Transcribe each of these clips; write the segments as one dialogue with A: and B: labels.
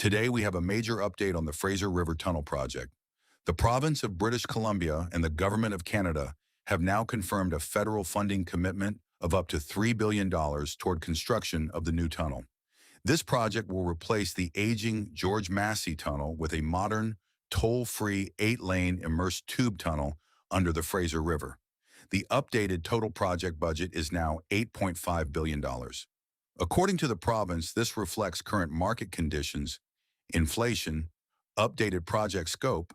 A: Today, we have a major update on the Fraser River Tunnel project. The province of British Columbia and the Government of Canada have now confirmed a federal funding commitment of up to $3 billion toward construction of the new tunnel. This project will replace the aging George Massey Tunnel with a modern, toll-free 8-lane immersed tube tunnel under the Fraser River. The updated total project budget is now $8.5 billion. According to the province, this reflects current market conditions, inflation, updated project scope,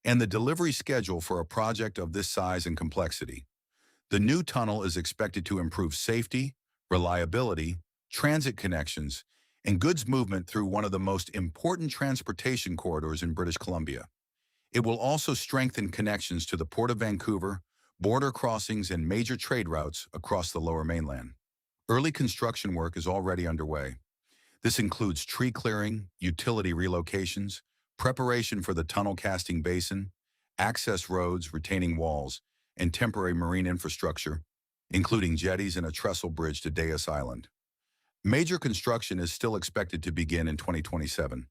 A: and the delivery schedule for a project of this size and complexity. The new tunnel is expected to improve safety, reliability, transit connections, and goods movement through one of the most important transportation corridors in British Columbia. It will also strengthen connections to the Port of Vancouver, border crossings, and major trade routes across the Lower Mainland. Early construction work is already underway. This includes tree clearing, utility relocations, preparation for the tunnel casting basin, access roads, retaining walls, and temporary marine infrastructure, including jetties and a trestle bridge to Deas Island. Major construction is still expected to begin in 2027.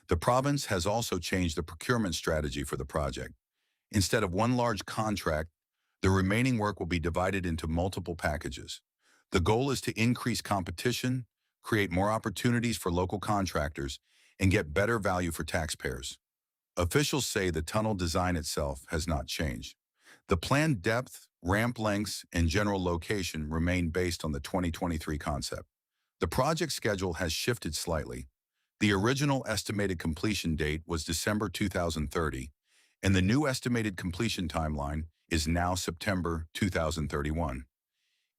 A: The province has also changed the procurement strategy for the project. Instead of one large contract, the remaining work will be divided into multiple packages. The goal is to increase competition, create more opportunities for local contractors, and get better value for taxpayers. Officials say the tunnel design itself has not changed. The planned depth, ramp lengths, and general location remain based on the 2023 concept. The project schedule has shifted slightly. The original estimated completion date was December 2030, and the new estimated completion timeline is now September 2031.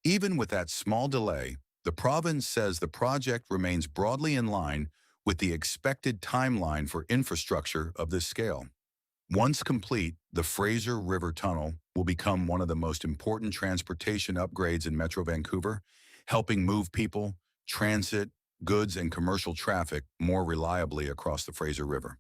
A: Even with that small delay, the province says the project remains broadly in line with the expected timeline for infrastructure of this scale. Once complete, the Fraser River Tunnel will become one of the most important transportation upgrades in Metro Vancouver, helping move people, transit, goods, and commercial traffic more reliably across the Fraser River.